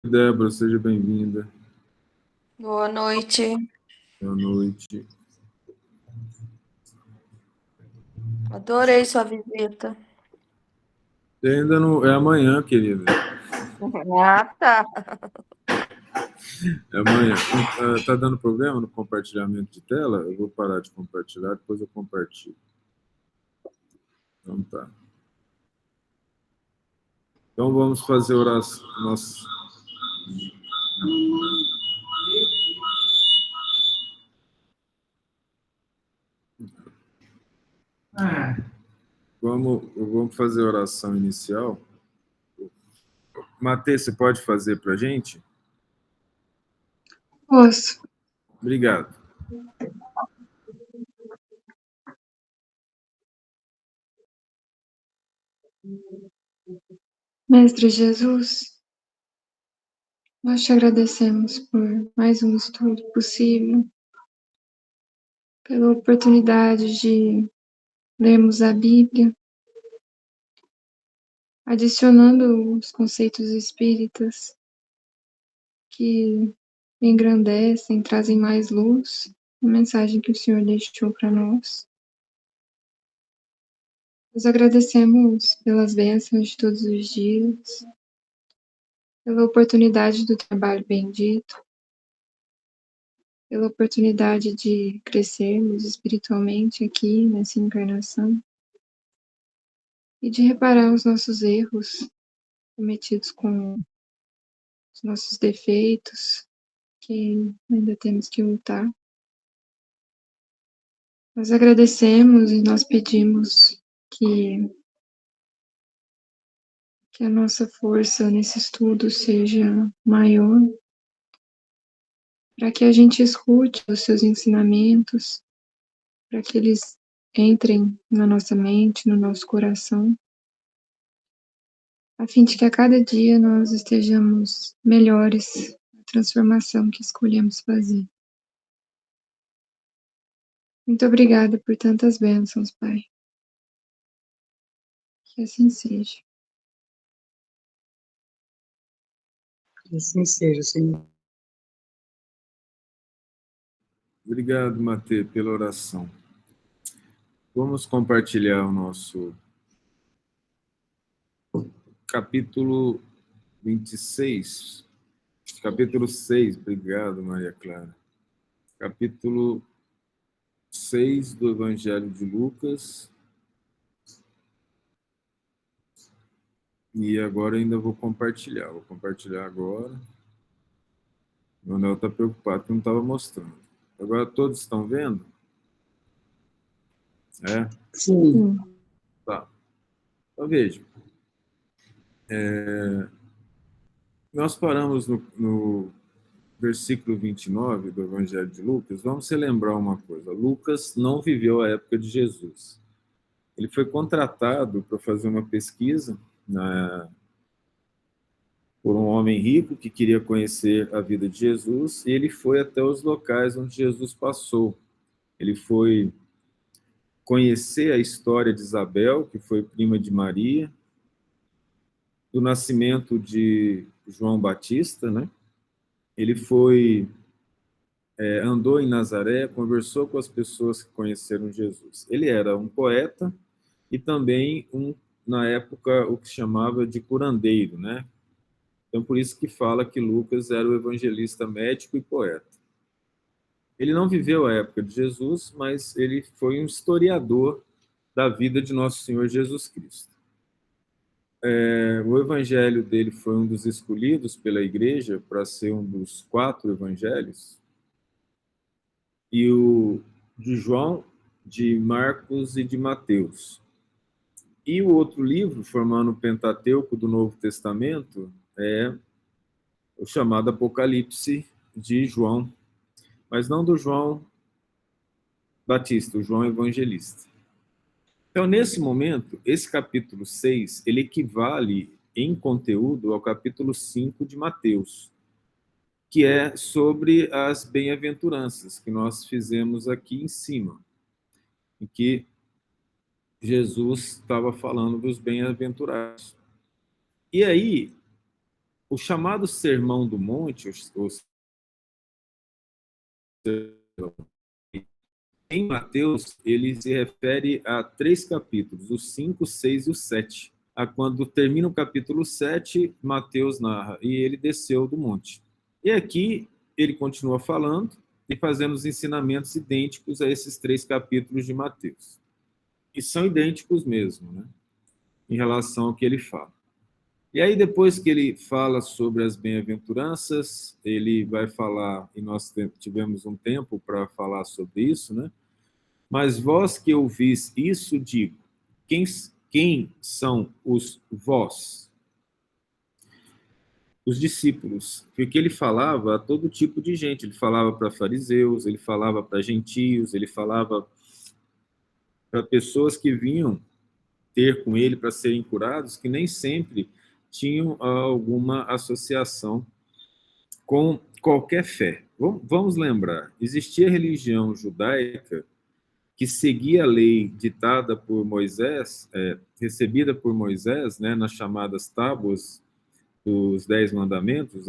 Débora, seja bem-vinda. Boa noite. Boa noite. Adorei sua visita. Ainda não. É amanhã, querida. Ah, tá. É amanhã. Tá dando problema no compartilhamento de tela? Eu vou parar de compartilhar, depois eu compartilho. Então tá. Então vamos fazer oração. Nossa. Vamos fazer a oração inicial. Matheus, você pode fazer para a gente? Posso. Obrigado. Mestre Jesus, nós te agradecemos por mais um estudo possível, pela oportunidade de lermos a Bíblia, adicionando os conceitos espíritas que engrandecem, trazem mais luz, a mensagem que o Senhor deixou para nós. Nós agradecemos pelas bênçãos de todos os dias, pela oportunidade do trabalho bendito, pela oportunidade de crescermos espiritualmente aqui nessa encarnação e de reparar os nossos erros cometidos com os nossos defeitos que ainda temos que lutar. Nós agradecemos e nós pedimos que a nossa força nesse estudo seja maior, para que a gente escute os seus ensinamentos, para que eles entrem na nossa mente, no nosso coração, a fim de que a cada dia nós estejamos melhores na transformação que escolhemos fazer. Muito obrigada por tantas bênçãos, Pai. Que assim seja. Que assim seja, Senhor. Obrigado, Matheus, pela oração. Vamos compartilhar o nosso capítulo 26. Capítulo 6. Obrigado, Maria Clara. Capítulo 6 do Evangelho de Lucas. E agora ainda vou compartilhar. Vou compartilhar agora. O Manuel está preocupado que não estava mostrando. Agora todos estão vendo? É? Sim. Tá. Então veja. Nós paramos no versículo 29 do Evangelho de Lucas. Vamos relembrar uma coisa. Lucas não viveu a época de Jesus. Ele foi contratado para fazer uma pesquisa por um homem rico que queria conhecer a vida de Jesus, e ele foi até os locais onde Jesus passou. Ele foi conhecer a história de Isabel, que foi prima de Maria, do nascimento de João Batista, né? Ele andou em Nazaré, conversou com as pessoas que conheceram Jesus. Ele era um poeta e também na época, o que chamava de curandeiro, né? Então, por isso que fala que Lucas era o evangelista médico e poeta. Ele não viveu a época de Jesus, mas ele foi um historiador da vida de nosso Senhor Jesus Cristo. O evangelho dele foi um dos escolhidos pela igreja para ser um dos 4 evangelhos, e o de João, de Marcos e de Mateus. E o outro livro, formando o Pentateuco do Novo Testamento, é o chamado Apocalipse de João, mas não do João Batista, o João Evangelista. Então, nesse momento, esse capítulo 6, ele equivale em conteúdo ao capítulo 5 de Mateus, que é sobre as bem-aventuranças que nós fizemos aqui em cima, em que Jesus estava falando dos bem-aventurados. E aí, o chamado Sermão do Monte, em Mateus, ele se refere a 3 capítulos, os 5, 6 e o 7. Quando termina o capítulo 7, Mateus narra, e ele desceu do monte. E aqui ele continua falando e fazendo os ensinamentos idênticos a esses 3 capítulos de Mateus. E são idênticos mesmo, né? Em relação ao que ele fala. E aí, depois que ele fala sobre as bem-aventuranças, ele vai falar, e nós tivemos um tempo para falar sobre isso, né? Mas vós que ouvis isso, digo, quem são os vós? Os discípulos. Porque ele falava a todo tipo de gente. Ele falava para fariseus, ele falava para gentios, ele falava para pessoas que vinham ter com ele para serem curados, que nem sempre tinham alguma associação com qualquer fé. Vamos lembrar, existia a religião judaica que seguia a lei ditada por Moisés, recebida por Moisés, né, nas chamadas tábuas dos 10 mandamentos,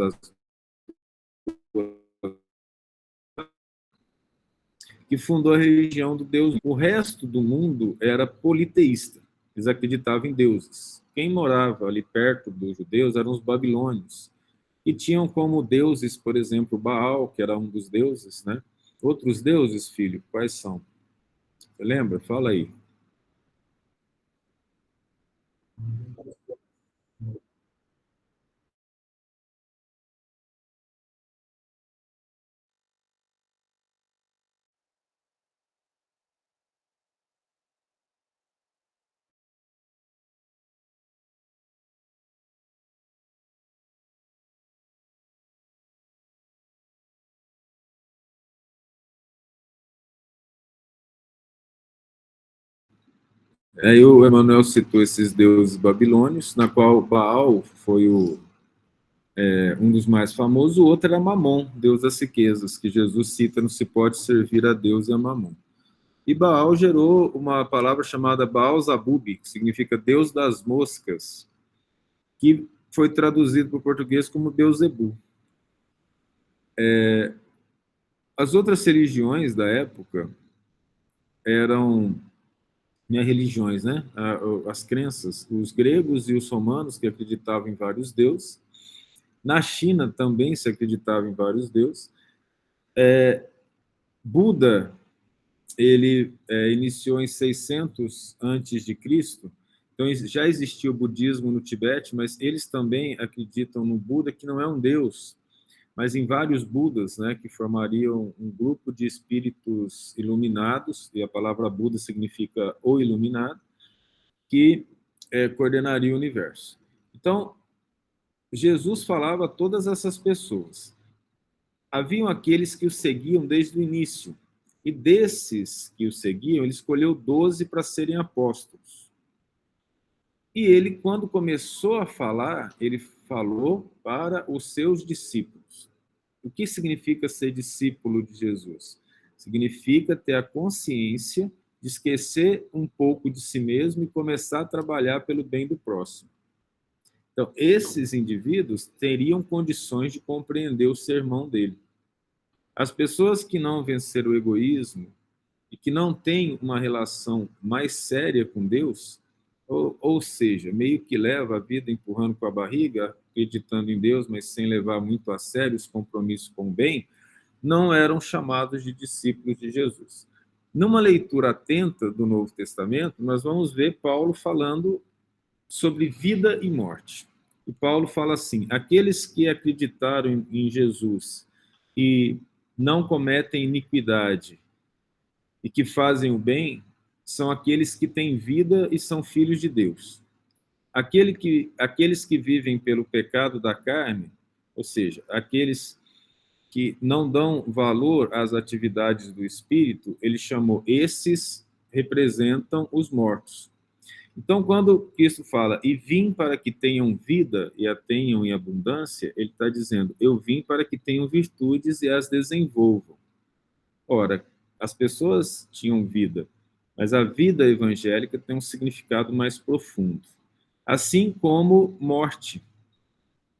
que fundou a religião do Deus. O resto do mundo era politeísta, eles acreditavam em deuses. Quem morava ali perto dos judeus eram os babilônios, que tinham como deuses, por exemplo, Baal, que era um dos deuses, né? Outros deuses, filho, quais são? Você lembra? Fala aí. Aí o Emmanuel citou esses deuses babilônios, na qual Baal foi um dos mais famosos, o outro era Mamon, deus das riquezas, que Jesus cita, não se pode servir a Deus e a Mamon. E Baal gerou uma palavra chamada Baal-Zabub, que significa Deus das moscas, que foi traduzido para o português como Beuzebu. As outras religiões da época eram religiões, né? As crenças, os gregos e os romanos que acreditavam em vários deuses. Na China também se acreditava em vários deuses. Buda, ele iniciou em 600 antes de Cristo. Então já existia o budismo no Tibete, mas eles também acreditam no Buda, que não é um deus, mas em vários Budas, né, que formariam um grupo de espíritos iluminados, e a palavra Buda significa o iluminado, que coordenaria o universo. Então, Jesus falava a todas essas pessoas. Haviam aqueles que o seguiam desde o início, e desses que o seguiam, ele escolheu 12 para serem apóstolos. E ele, quando começou a falar, ele falou para os seus discípulos. O que significa ser discípulo de Jesus? Significa ter a consciência de esquecer um pouco de si mesmo e começar a trabalhar pelo bem do próximo. Então, esses indivíduos teriam condições de compreender o sermão dele. As pessoas que não venceram o egoísmo e que não têm uma relação mais séria com Deus, ou seja, meio que leva a vida empurrando com a barriga, acreditando em Deus, mas sem levar muito a sério os compromissos com o bem, não eram chamados de discípulos de Jesus. Numa leitura atenta do Novo Testamento, nós vamos ver Paulo falando sobre vida e morte. E Paulo fala assim: aqueles que acreditaram em Jesus e não cometem iniquidade e que fazem o bem, são aqueles que têm vida e são filhos de Deus. Aqueles que vivem pelo pecado da carne, ou seja, aqueles que não dão valor às atividades do Espírito, ele chamou, esses representam os mortos. Então, quando Cristo fala, e vim para que tenham vida e a tenham em abundância, ele está dizendo, eu vim para que tenham virtudes e as desenvolvam. Ora, as pessoas tinham vida, mas a vida evangélica tem um significado mais profundo. Assim como morte.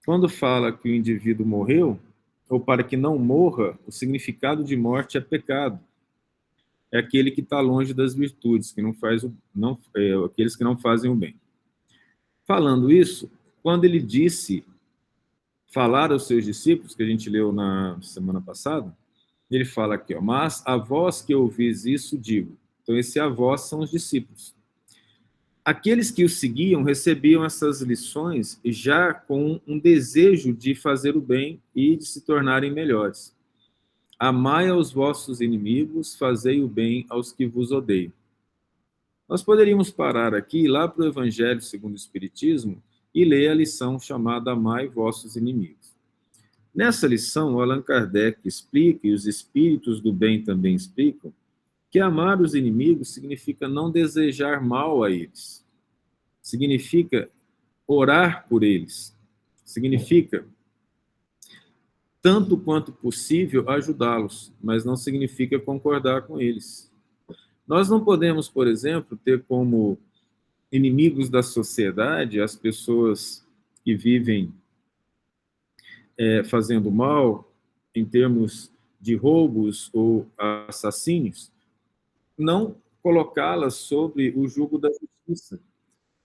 quando fala que o indivíduo morreu, ou para que não morra, o significado de morte é pecado. É aquele que está longe das virtudes, que não faz aqueles que não fazem o bem. Falando isso, quando ele disse falar aos seus discípulos, que a gente leu na semana passada, ele fala aqui, ó, mas a vós que ouvis isso, digo. Então, esse a vós são os discípulos. Aqueles que o seguiam recebiam essas lições já com um desejo de fazer o bem e de se tornarem melhores. Amai aos vossos inimigos, fazei o bem aos que vos odeiam. Nós poderíamos parar aqui, lá para o Evangelho segundo o Espiritismo, e ler a lição chamada Amai vossos inimigos. Nessa lição, Allan Kardec explica, e os espíritos do bem também explicam, que amar os inimigos significa não desejar mal a eles. Significa orar por eles. Significa, tanto quanto possível, ajudá-los, mas não significa concordar com eles. Nós não podemos, por exemplo, ter como inimigos da sociedade as pessoas que vivem fazendo mal em termos de roubos ou assassínios, não colocá-las sobre o jugo da justiça.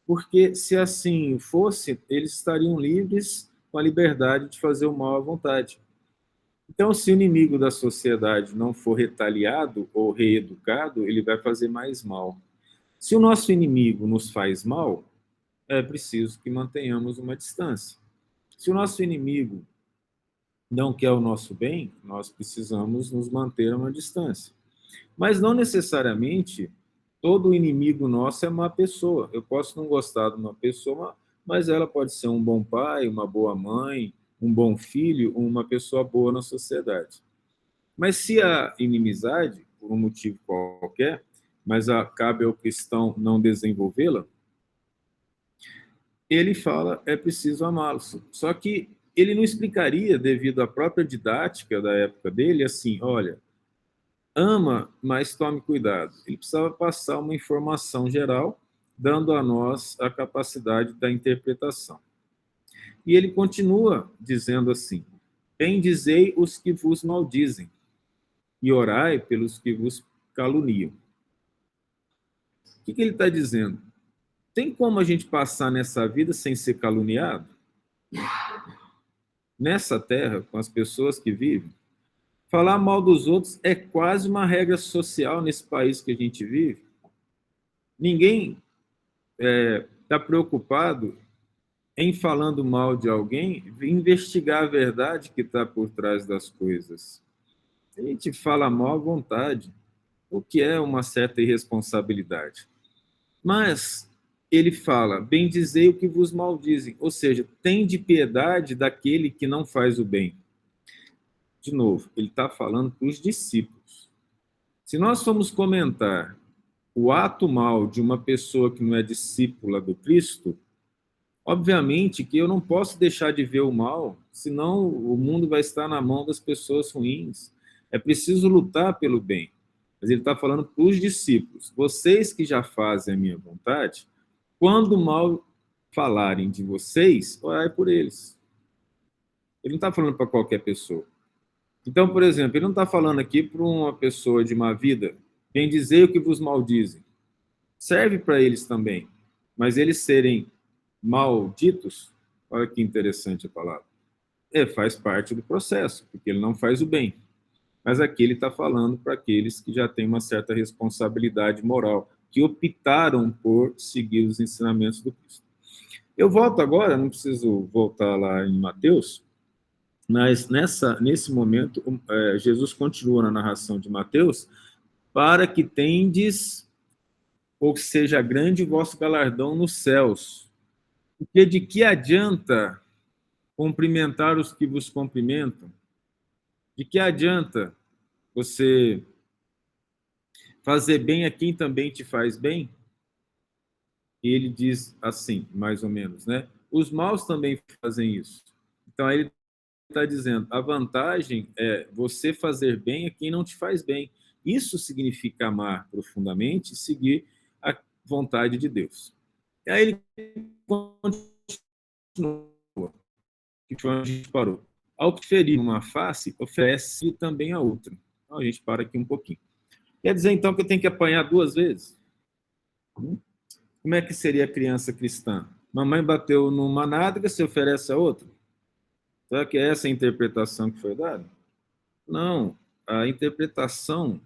Porque se assim fosse, eles estariam livres com a liberdade de fazer o mal à vontade. Então, se o inimigo da sociedade não for retaliado ou reeducado, ele vai fazer mais mal. Se o nosso inimigo nos faz mal, é preciso que mantenhamos uma distância. Se o nosso inimigo não quer o nosso bem, nós precisamos nos manter a uma distância. Mas não necessariamente todo inimigo nosso é má pessoa. Eu posso não gostar de uma pessoa, mas ela pode ser um bom pai, uma boa mãe, um bom filho, uma pessoa boa na sociedade. Mas se há inimizade, por um motivo qualquer, mas cabe ao cristão não desenvolvê-la, ele fala, é preciso amá-los. Só que ele não explicaria, devido à própria didática da época dele, assim, olha, ama, mas tome cuidado. Ele precisava passar uma informação geral, dando a nós a capacidade da interpretação. E ele continua dizendo assim, bendizei os que vos maldizem, e orai pelos que vos caluniam. O que ele está dizendo? Tem como a gente passar nessa vida sem ser caluniado? Nessa terra, com as pessoas que vivem? Falar mal dos outros é quase uma regra social nesse país que a gente vive. Ninguém está preocupado em falando mal de alguém, investigar a verdade que está por trás das coisas. A gente fala mal à vontade, o que é uma certa irresponsabilidade. Mas ele fala, bendizei o que vos maldizem, ou seja, tende piedade daquele que não faz o bem. De novo, ele está falando para os discípulos. Se nós formos comentar o ato mal de uma pessoa que não é discípula do Cristo, obviamente que eu não posso deixar de ver o mal, senão o mundo vai estar na mão das pessoas ruins. É preciso lutar pelo bem. Mas ele está falando para os discípulos, vocês que já fazem a minha vontade, quando mal falarem de vocês, orai por eles. Ele não está falando para qualquer pessoa. Então, por exemplo, ele não está falando aqui para uma pessoa de má vida, bendizei o que vos maldizem. Serve para eles também, mas eles serem malditos, olha que interessante a palavra, faz parte do processo, porque ele não faz o bem. Mas aqui ele está falando para aqueles que já têm uma certa responsabilidade moral, que optaram por seguir os ensinamentos do Cristo. Eu volto agora, não preciso voltar lá em Mateus, mas nesse momento, Jesus continua na narração de Mateus, para que tendes, ou que seja grande o vosso galardão nos céus. Porque de que adianta cumprimentar os que vos cumprimentam? De que adianta você fazer bem a quem também te faz bem? E ele diz assim, mais ou menos, né? Os maus também fazem isso. Então, ele está dizendo, a vantagem é você fazer bem a quem não te faz bem. Isso significa amar profundamente e seguir a vontade de Deus. E aí ele continua. que foi onde a gente parou. Ao que ferir uma face, oferece também a outra. Então, a gente para aqui um pouquinho. Quer dizer, então, que eu tenho que apanhar 2 vezes? Como é que seria a criança cristã? Mamãe bateu numa nádega, se oferece a outra? Será que é essa a interpretação que foi dada? Não. A interpretação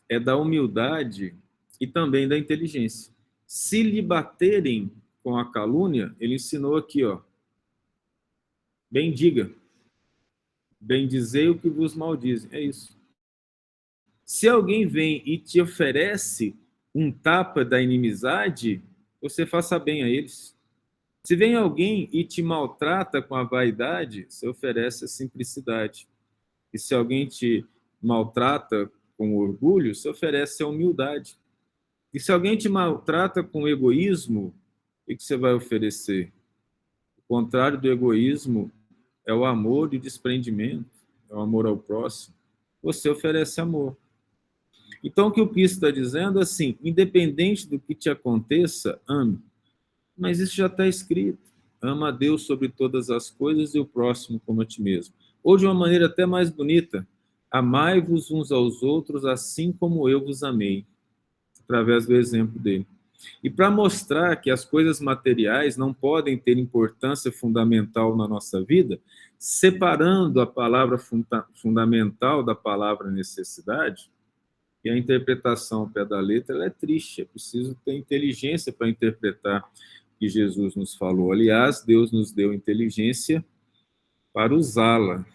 é da humildade e também da inteligência. Se lhe baterem com a calúnia, ele ensinou aqui, ó. Bendiga. Bendizei o que vos maldizem. É isso. Se alguém vem e te oferece um tapa da inimizade, você faça bem a eles. Se vem alguém e te maltrata com a vaidade, você oferece a simplicidade. E se alguém te maltrata com orgulho, você oferece a humildade. E se alguém te maltrata com egoísmo, o que você vai oferecer? O contrário do egoísmo é o amor e desprendimento, é o amor ao próximo. Você oferece amor. Então, o que o Cristo está dizendo é assim, independente do que te aconteça, ame. Mas isso já está escrito. Ama a Deus sobre todas as coisas e o próximo como a ti mesmo. Ou de uma maneira até mais bonita, amai-vos uns aos outros assim como eu vos amei, através do exemplo dele. E para mostrar que as coisas materiais não podem ter importância fundamental na nossa vida, separando a palavra fundamental da palavra necessidade, e a interpretação ao pé da letra ela é triste, é preciso ter inteligência para interpretar o que Jesus nos falou. Aliás, Deus nos deu inteligência para usá-la.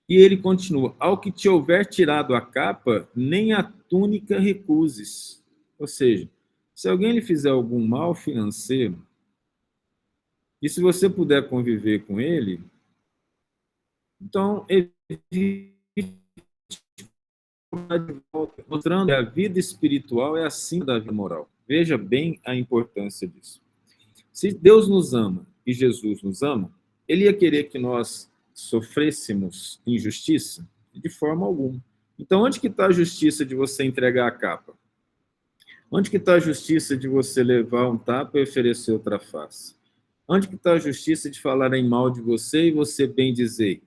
E ele continua, ao que te houver tirado a capa, nem a túnica recuses. Ou seja, se alguém lhe fizer algum mal financeiro, e se você puder conviver com ele, então evite de volta, mostrando que a vida espiritual é acima da vida moral. Veja bem a importância disso. Se Deus nos ama e Jesus nos ama, ele ia querer que nós sofrêssemos injustiça? De forma alguma. Então, onde que está a justiça de você entregar a capa? Onde que está a justiça de você levar um tapa e oferecer outra face? Onde que está a justiça de falarem mal de você e você bem dizer?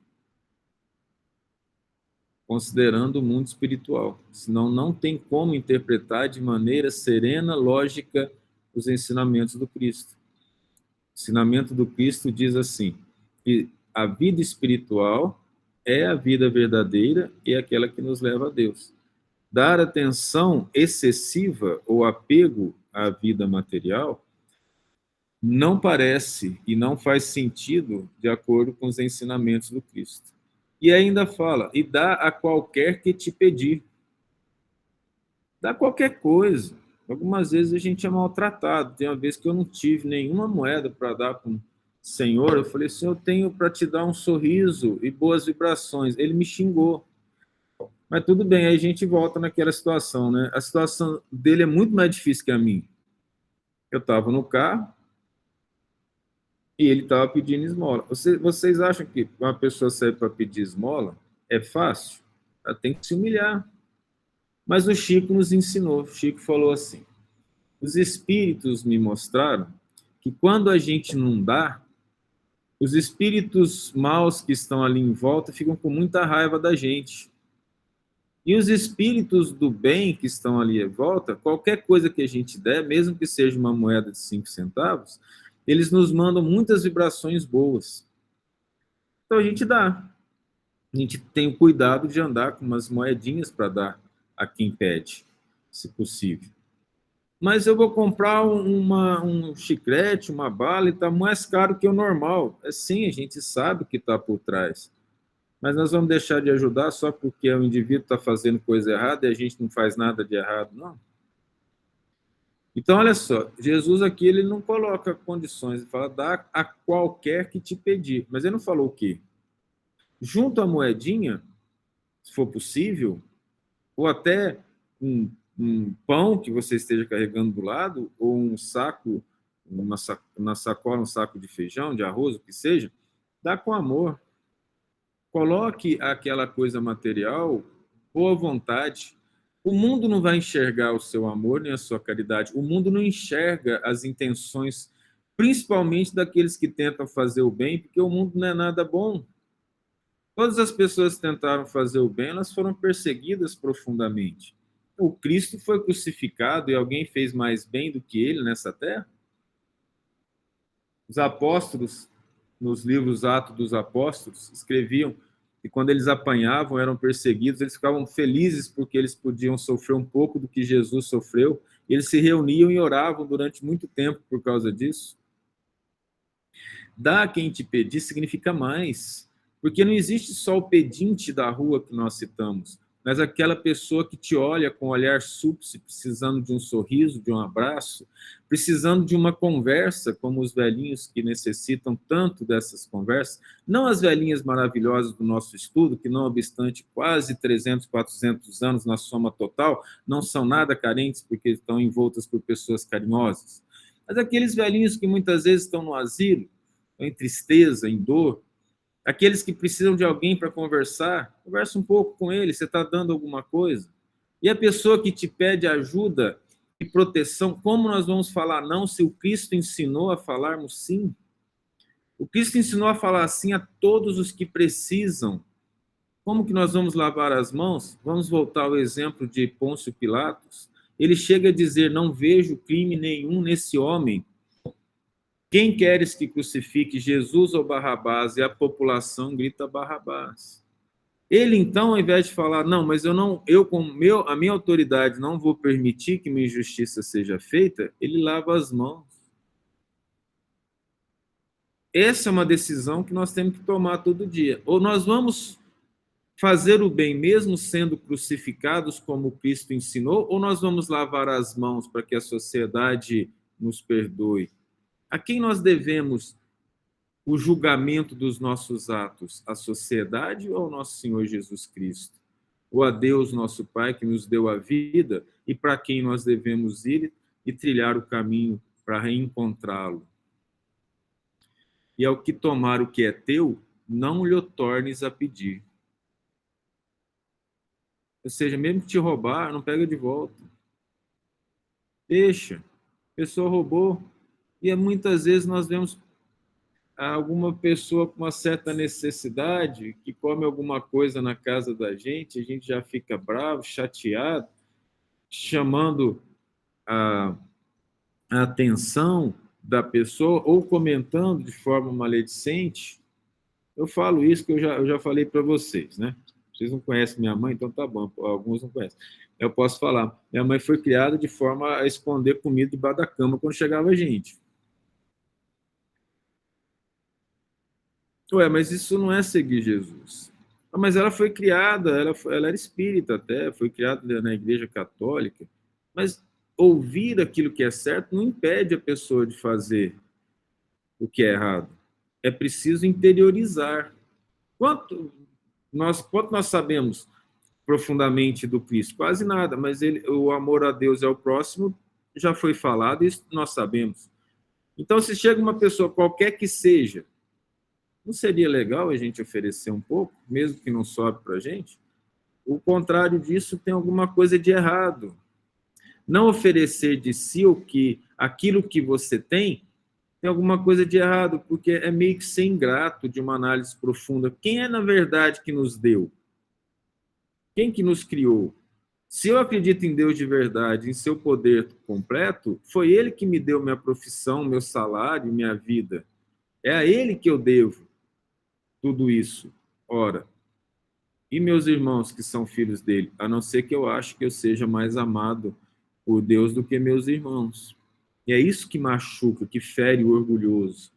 Considerando o mundo espiritual. Senão não tem como interpretar de maneira serena, lógica, os ensinamentos do Cristo. O ensinamento do Cristo diz assim, que a vida espiritual é a vida verdadeira e é aquela que nos leva a Deus. Dar atenção excessiva ou apego à vida material não parece e não faz sentido de acordo com os ensinamentos do Cristo. E ainda fala, e dá a qualquer que te pedir. Dá qualquer coisa. Algumas vezes a gente é maltratado. Tem uma vez que eu não tive nenhuma moeda para dar para um senhor. Eu falei assim, eu tenho para te dar um sorriso e boas vibrações. Ele me xingou. Mas tudo bem, aí a gente volta naquela situação, né? A situação dele é muito mais difícil que a minha. Eu estava no carro e ele estava pedindo esmola. Vocês acham que uma pessoa sair para pedir esmola é fácil? Ela tem que se humilhar. Mas o Chico nos ensinou. O Chico falou assim, os espíritos me mostraram que quando a gente não dá, os espíritos maus que estão ali em volta ficam com muita raiva da gente. E os espíritos do bem que estão ali em volta, qualquer coisa que a gente der, mesmo que seja uma moeda de 5 centavos, eles nos mandam muitas vibrações boas. Então a gente dá. A gente tem o cuidado de andar com umas moedinhas para dar a quem pede, se possível. Mas eu vou comprar um chiclete, uma bala, e está mais caro que o normal. É sim, a gente sabe o que está por trás. Mas nós vamos deixar de ajudar só porque o indivíduo está fazendo coisa errada e a gente não faz nada de errado, não. Então, olha só, Jesus aqui ele não coloca condições, ele fala, dá a qualquer que te pedir. Mas ele não falou o quê? Junto à moedinha, se for possível, ou até um pão que você esteja carregando do lado, ou um saco, na sacola, um saco de feijão, de arroz, o que seja, dá com amor. Coloque aquela coisa material, boa vontade. O mundo não vai enxergar o seu amor nem a sua caridade. O mundo não enxerga as intenções principalmente daqueles que tentam fazer o bem, porque o mundo não é nada bom. Todas as pessoas que tentaram fazer o bem, elas foram perseguidas profundamente. O Cristo foi crucificado e alguém fez mais bem do que ele nessa terra? Os apóstolos, nos livros Atos dos Apóstolos, escreviam que quando eles apanhavam, eram perseguidos, eles ficavam felizes porque eles podiam sofrer um pouco do que Jesus sofreu, e eles se reuniam e oravam durante muito tempo por causa disso. Dá a quem te pedir significa mais, porque não existe só o pedinte da rua que nós citamos, mas aquela pessoa que te olha com um olhar súplice, precisando de um sorriso, de um abraço, precisando de uma conversa, como os velhinhos que necessitam tanto dessas conversas, não as velhinhas maravilhosas do nosso estudo, que não obstante quase 300, 400 anos na soma total, não são nada carentes porque estão envoltas por pessoas carinhosas, mas aqueles velhinhos que muitas vezes estão no asilo, em tristeza, em dor, aqueles que precisam de alguém para conversar, conversa um pouco com ele, você está dando alguma coisa. E a pessoa que te pede ajuda e proteção, como nós vamos falar não se o Cristo ensinou a falarmos sim? O Cristo ensinou a falar sim a todos os que precisam. Como que nós vamos lavar as mãos? Vamos voltar ao exemplo de Pôncio Pilatos. Ele chega a dizer, não vejo crime nenhum nesse homem. Quem queres que crucifique, Jesus ou Barrabás? E a população grita Barrabás. Ele, então, ao invés de falar, não, mas a minha autoridade não vou permitir que minha injustiça seja feita, ele lava as mãos. Essa é uma decisão que nós temos que tomar todo dia. Ou nós vamos fazer o bem mesmo sendo crucificados como Cristo ensinou, ou nós vamos lavar as mãos para que a sociedade nos perdoe? A quem nós devemos o julgamento dos nossos atos? À sociedade ou ao nosso Senhor Jesus Cristo? Ou a Deus, nosso Pai, que nos deu a vida e para quem nós devemos ir e trilhar o caminho para reencontrá-lo? E ao que tomar o que é teu, não lhe o tornes a pedir. Ou seja, mesmo que te roubar, não pega de volta. Deixa. A pessoa roubou. E muitas vezes nós vemos alguma pessoa com uma certa necessidade, que come alguma coisa na casa da gente, a gente já fica bravo, chateado, chamando a atenção da pessoa ou comentando de forma maledicente. Eu falo isso que eu já falei para vocês, né? Vocês não conhecem minha mãe, então tá bom, alguns não conhecem. Eu posso falar, minha mãe foi criada de forma a esconder comida debaixo da cama quando chegava gente. Ué, mas isso não é seguir Jesus. Mas ela foi criada, ela era espírita até, foi criada na igreja católica, mas ouvir aquilo que é certo não impede a pessoa de fazer o que é errado. É preciso interiorizar. Quanto nós sabemos profundamente do Cristo? Quase nada, mas o amor a Deus e ao próximo já foi falado, isso nós sabemos. Então, se chega uma pessoa, qualquer que seja, não seria legal a gente oferecer um pouco, mesmo que não sobe para a gente? O contrário disso tem alguma coisa de errado. Não oferecer de si aquilo que você tem alguma coisa de errado, porque é meio que ser ingrato de uma análise profunda. Quem é, na verdade, que nos deu? Quem que nos criou? Se eu acredito em Deus de verdade, em seu poder completo, foi Ele que me deu minha profissão, meu salário, minha vida. É a Ele que eu devo tudo isso. Ora, e meus irmãos que são filhos dele? A não ser que eu ache que eu seja mais amado por Deus do que meus irmãos. E é isso que machuca, que fere o orgulhoso.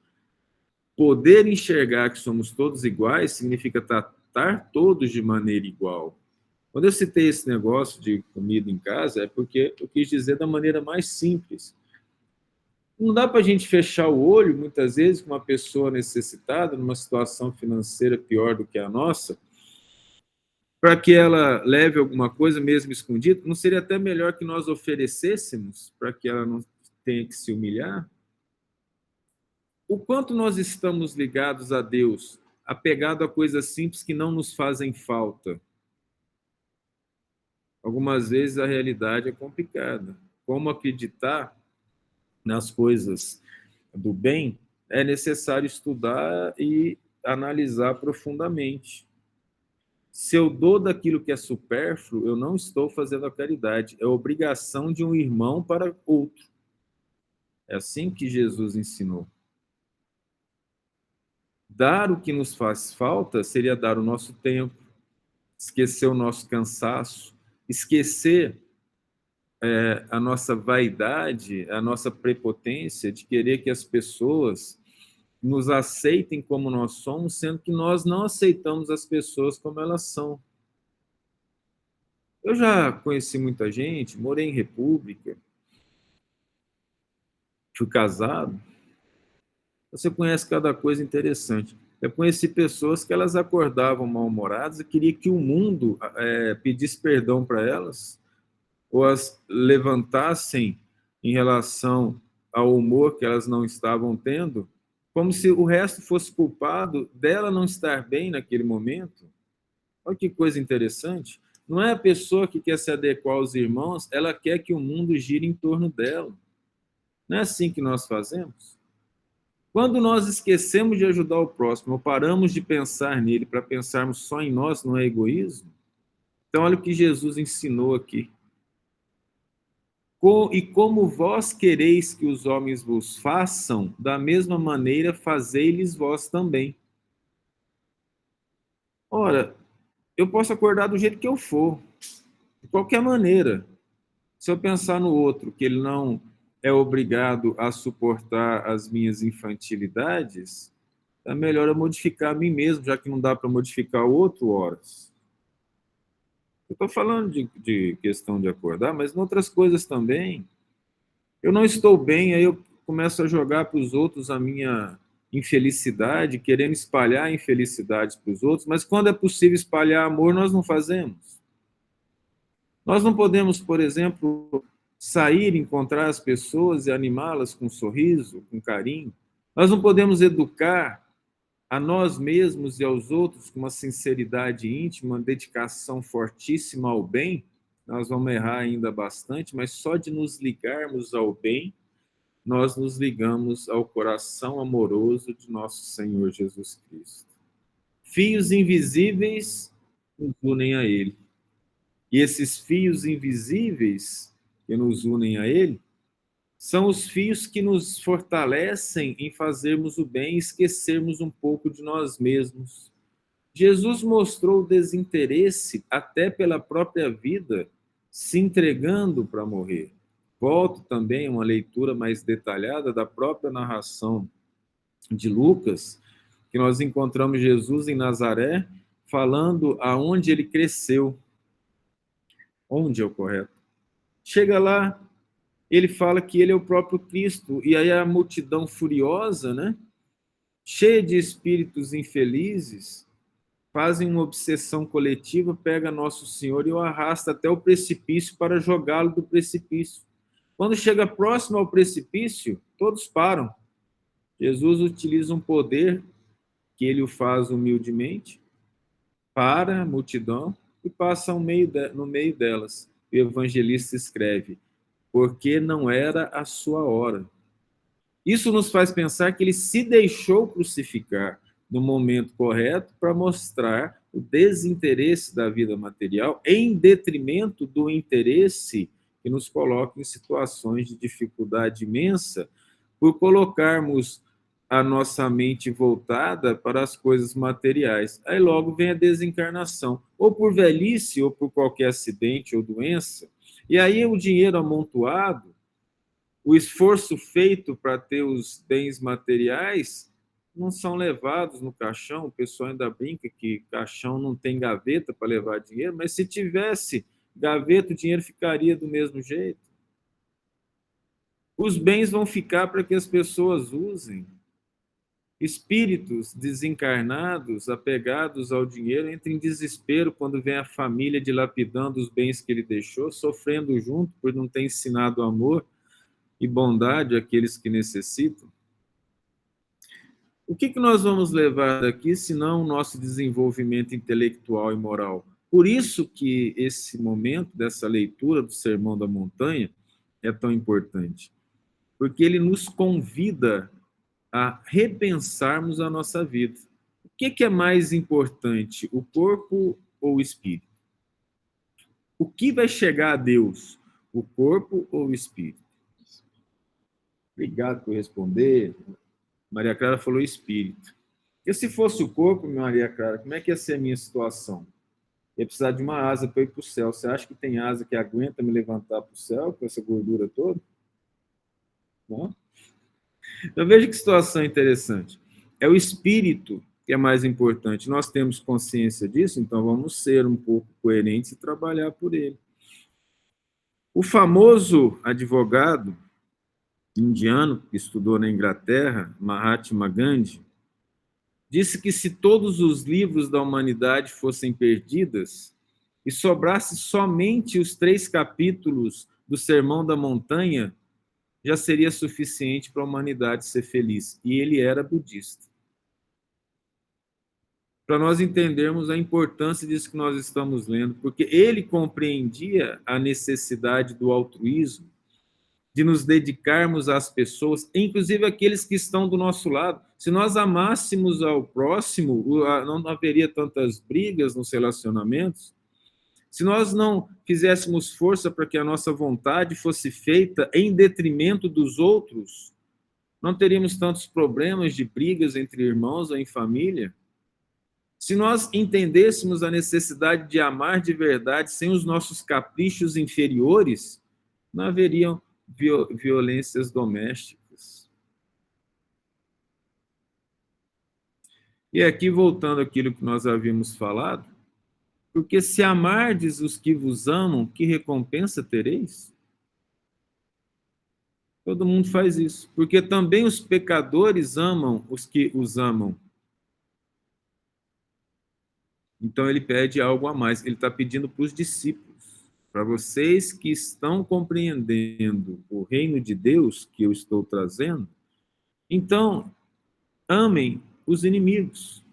Poder enxergar que somos todos iguais significa tratar todos de maneira igual. Quando eu citei esse negócio de comida em casa, é porque eu quis dizer da maneira mais simples. Não dá para a gente fechar o olho, muitas vezes, com uma pessoa necessitada, numa situação financeira pior do que a nossa, para que ela leve alguma coisa, mesmo escondida. Não seria até melhor que nós oferecêssemos para que ela não tenha que se humilhar? O quanto nós estamos ligados a Deus, apegado a coisas simples que não nos fazem falta? Algumas vezes a realidade é complicada. Como acreditar nas coisas do bem, é necessário estudar e analisar profundamente. Se eu dou daquilo que é supérfluo, eu não estou fazendo a caridade. É obrigação de um irmão para outro. É assim que Jesus ensinou. Dar o que nos faz falta seria dar o nosso tempo, esquecer o nosso cansaço, esquecer a nossa vaidade, a nossa prepotência de querer que as pessoas nos aceitem como nós somos, sendo que nós não aceitamos as pessoas como elas são. Eu já conheci muita gente, morei em república, fui casado. Você conhece cada coisa interessante. Eu conheci pessoas que elas acordavam mal-humoradas e queria que o mundo pedisse perdão para elas, ou as levantassem em relação ao humor que elas não estavam tendo, como se o resto fosse culpado dela não estar bem naquele momento. Olha que coisa interessante. Não é a pessoa que quer se adequar aos irmãos, ela quer que o mundo gire em torno dela. Não é assim que nós fazemos? Quando nós esquecemos de ajudar o próximo, ou paramos de pensar nele para pensarmos só em nós, não é egoísmo? Então, olha o que Jesus ensinou aqui. E como vós quereis que os homens vos façam, da mesma maneira fazei-lhes vós também. Ora, eu posso acordar do jeito que eu for, de qualquer maneira. Se eu pensar no outro, que ele não é obrigado a suportar as minhas infantilidades, é melhor eu modificar a mim mesmo, já que não dá para modificar o outro horas. Eu estou falando de questão de acordar, mas em outras coisas também. Eu não estou bem, aí eu começo a jogar para os outros a minha infelicidade, querendo espalhar a infelicidade para os outros, mas quando é possível espalhar amor, nós não fazemos. Nós não podemos, por exemplo, sair, encontrar as pessoas e animá-las com um sorriso, com carinho. Nós não podemos educar a nós mesmos e aos outros com uma sinceridade íntima, uma dedicação fortíssima ao bem. Nós vamos errar ainda bastante, mas só de nos ligarmos ao bem, nós nos ligamos ao coração amoroso de nosso Senhor Jesus Cristo. Fios invisíveis nos unem a Ele. E esses fios invisíveis que nos unem a Ele são os fios que nos fortalecem em fazermos o bem e esquecermos um pouco de nós mesmos. Jesus mostrou desinteresse até pela própria vida, se entregando para morrer. Volto também a uma leitura mais detalhada da própria narração de Lucas, que nós encontramos Jesus em Nazaré, falando aonde ele cresceu. Onde é o correto? Chega lá, ele fala que ele é o próprio Cristo, e aí a multidão furiosa, né, cheia de espíritos infelizes, fazem uma obsessão coletiva, pega Nosso Senhor e o arrasta até o precipício para jogá-lo do precipício. Quando chega próximo ao precipício, todos param. Jesus utiliza um poder que ele o faz humildemente, para a multidão e passa no meio delas. O evangelista escreve: porque não era a sua hora. Isso nos faz pensar que ele se deixou crucificar no momento correto para mostrar o desinteresse da vida material em detrimento do interesse que nos coloca em situações de dificuldade imensa por colocarmos a nossa mente voltada para as coisas materiais. Aí logo vem a desencarnação, ou por velhice, ou por qualquer acidente ou doença. E aí o dinheiro amontoado, o esforço feito para ter os bens materiais, não são levados no caixão. O pessoal ainda brinca que caixão não tem gaveta para levar dinheiro, mas se tivesse gaveta, o dinheiro ficaria do mesmo jeito. Os bens vão ficar para que as pessoas usem. Espíritos desencarnados, apegados ao dinheiro, entram em desespero quando vem a família dilapidando os bens que ele deixou, sofrendo junto por não ter ensinado amor e bondade àqueles que necessitam. O que nós vamos levar daqui, senão o nosso desenvolvimento intelectual e moral? Por isso que esse momento dessa leitura do Sermão da Montanha é tão importante, porque ele nos convida a repensarmos a nossa vida. O que é mais importante, o corpo ou o espírito? O que vai chegar a Deus, o corpo ou o espírito? Obrigado por responder. Maria Clara falou espírito. E se fosse o corpo, Maria Clara, como é que ia ser a minha situação? Ia precisar de uma asa para ir para o céu. Você acha que tem asa que aguenta me levantar para o céu com essa gordura toda? Não? Então veja que situação interessante. É o espírito que é mais importante. Nós temos consciência disso, então vamos ser um pouco coerentes e trabalhar por ele. O famoso advogado indiano que estudou na Inglaterra, Mahatma Gandhi, disse que se todos os livros da humanidade fossem perdidos e sobrasse somente os 3 capítulos do Sermão da Montanha, já seria suficiente para a humanidade ser feliz. E ele era budista. Para nós entendermos a importância disso que nós estamos lendo, porque ele compreendia a necessidade do altruísmo, de nos dedicarmos às pessoas, inclusive aqueles que estão do nosso lado. Se nós amássemos ao próximo, não haveria tantas brigas nos relacionamentos. Se nós não fizéssemos força para que a nossa vontade fosse feita em detrimento dos outros, não teríamos tantos problemas de brigas entre irmãos ou em família. Se nós entendêssemos a necessidade de amar de verdade sem os nossos caprichos inferiores, não haveriam violências domésticas. E aqui, voltando àquilo que nós havíamos falado, porque se amardes os que vos amam, que recompensa tereis? Todo mundo faz isso. Porque também os pecadores amam os que os amam. Então ele pede algo a mais. Ele está pedindo para os discípulos. Para vocês que estão compreendendo o reino de Deus que eu estou trazendo, então amem os inimigos.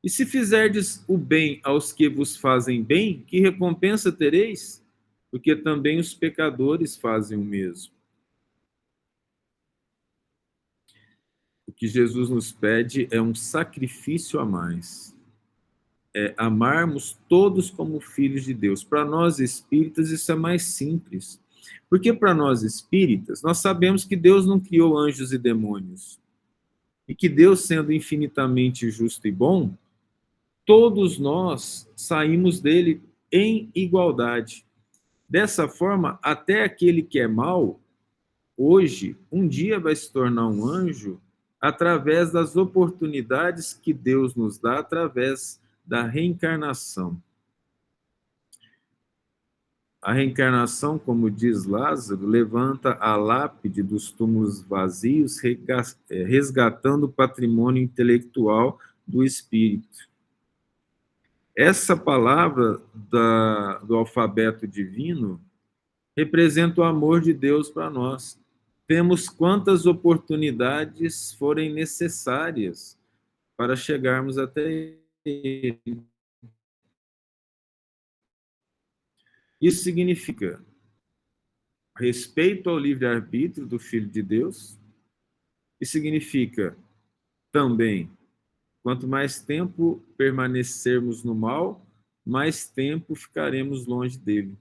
E se fizerdes o bem aos que vos fazem bem, que recompensa tereis? Porque também os pecadores fazem o mesmo. O que Jesus nos pede é um sacrifício a mais. É amarmos todos como filhos de Deus. Para nós espíritas, isso é mais simples. Porque para nós espíritas, nós sabemos que Deus não criou anjos e demônios. E que Deus, sendo infinitamente justo e bom, todos nós saímos dele em igualdade. Dessa forma, até aquele que é mau, hoje, um dia vai se tornar um anjo através das oportunidades que Deus nos dá através da reencarnação. A reencarnação, como diz Lázaro, levanta a lápide dos túmulos vazios, resgatando o patrimônio intelectual do espírito. Essa palavra do alfabeto divino representa o amor de Deus para nós. Temos quantas oportunidades forem necessárias para chegarmos até Ele. Isso significa respeito ao livre-arbítrio do Filho de Deus, e significa também, quanto mais tempo permanecermos no mal, mais tempo ficaremos longe dele.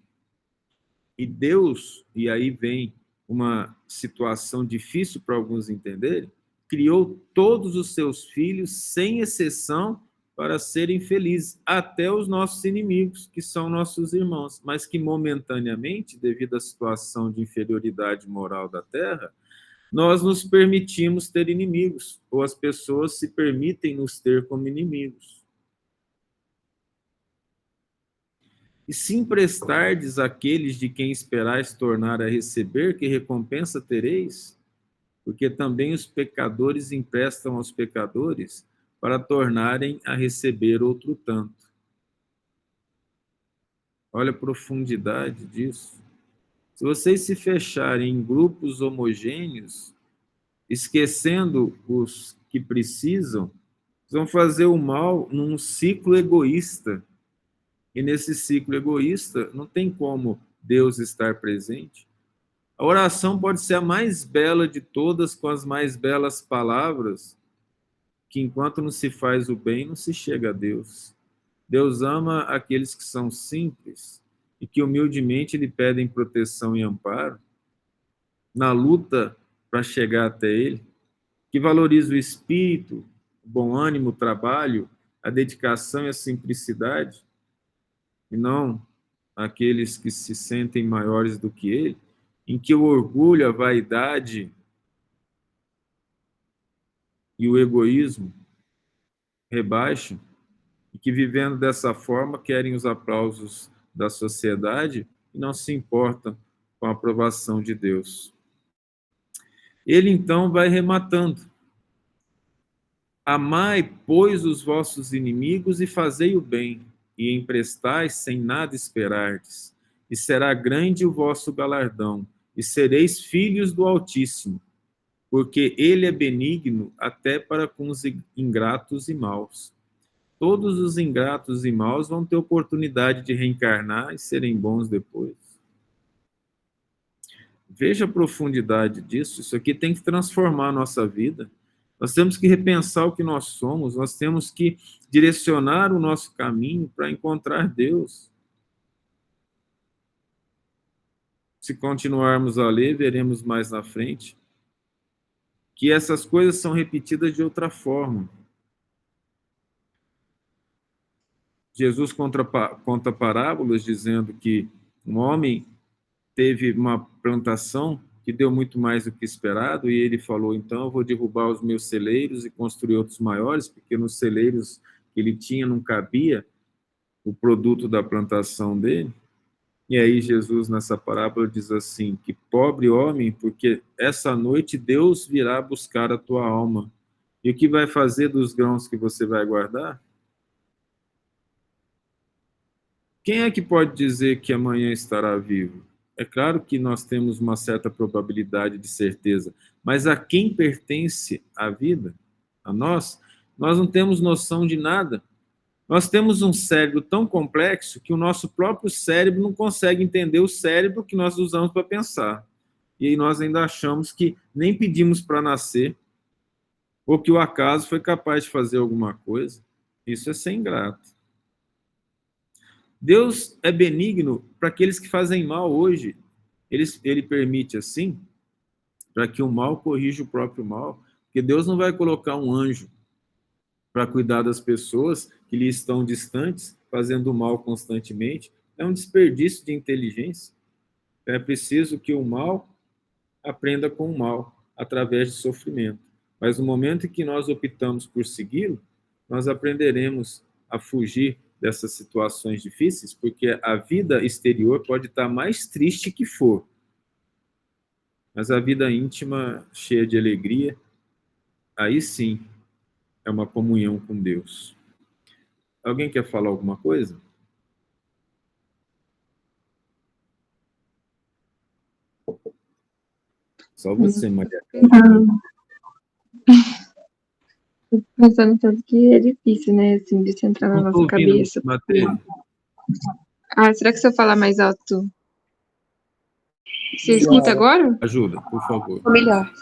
E Deus, e aí vem uma situação difícil para alguns entenderem, criou todos os seus filhos, sem exceção, para serem felizes, até os nossos inimigos, que são nossos irmãos, mas que momentaneamente, devido à situação de inferioridade moral da Terra, nós nos permitimos ter inimigos, ou as pessoas se permitem nos ter como inimigos. E se emprestardes àqueles de quem esperais tornar a receber, que recompensa tereis? Porque também os pecadores emprestam aos pecadores para tornarem a receber outro tanto. Olha a profundidade disso. Se vocês se fecharem em grupos homogêneos, esquecendo os que precisam, vão fazer o mal num ciclo egoísta. E nesse ciclo egoísta, não tem como Deus estar presente. A oração pode ser a mais bela de todas, com as mais belas palavras, que enquanto não se faz o bem, não se chega a Deus. Deus ama aqueles que são simples e que humildemente lhe pedem proteção e amparo na luta para chegar até Ele, que valoriza o espírito, o bom ânimo, o trabalho, a dedicação e a simplicidade, e não aqueles que se sentem maiores do que Ele, em que o orgulho, a vaidade e o egoísmo rebaixam, e que vivendo dessa forma querem os aplausos da sociedade e não se importam com a aprovação de Deus. Ele então vai rematando: amai, pois, os vossos inimigos e fazei o bem, e emprestais sem nada esperardes, e será grande o vosso galardão, e sereis filhos do Altíssimo, porque ele é benigno até para com os ingratos e maus. Todos os ingratos e maus vão ter oportunidade de reencarnar e serem bons depois. Veja a profundidade disso. Isso aqui tem que transformar a nossa vida. Nós temos que repensar o que nós somos, nós temos que direcionar o nosso caminho para encontrar Deus. Se continuarmos a ler, veremos mais na frente que essas coisas são repetidas de outra forma. Jesus conta parábolas dizendo que um homem teve uma plantação que deu muito mais do que esperado, e ele falou: então eu vou derrubar os meus celeiros e construir outros maiores, porque nos celeiros que ele tinha não cabia o produto da plantação dele. E aí Jesus, nessa parábola, diz assim: que pobre homem, porque essa noite Deus virá buscar a tua alma. E o que vai fazer dos grãos que você vai guardar? Quem é que pode dizer que amanhã estará vivo? É claro que nós temos uma certa probabilidade de certeza, mas a quem pertence a vida? A nós? Nós não temos noção de nada. Nós temos um cérebro tão complexo que o nosso próprio cérebro não consegue entender o cérebro que nós usamos para pensar. E aí nós ainda achamos que nem pedimos para nascer, ou que o acaso foi capaz de fazer alguma coisa. Isso é ser ingrato. Deus é benigno para aqueles que fazem mal hoje. Ele permite assim, para que o mal corrija o próprio mal. Porque Deus não vai colocar um anjo para cuidar das pessoas que lhe estão distantes, fazendo mal constantemente. É um desperdício de inteligência. É preciso que o mal aprenda com o mal, através de sofrimento. Mas no momento em que nós optamos por segui-lo, nós aprenderemos a fugir dessas situações difíceis, porque a vida exterior pode estar mais triste que for, mas a vida íntima, cheia de alegria, aí sim é uma comunhão com Deus. Alguém quer falar alguma coisa? Só você, Maria. Tô pensando tanto que é difícil, né, assim, de se entrar na Não nossa estou ouvindo, cabeça. Matheus. Será que se eu falar mais alto, você escuta agora? Ajuda, por favor. Melhor.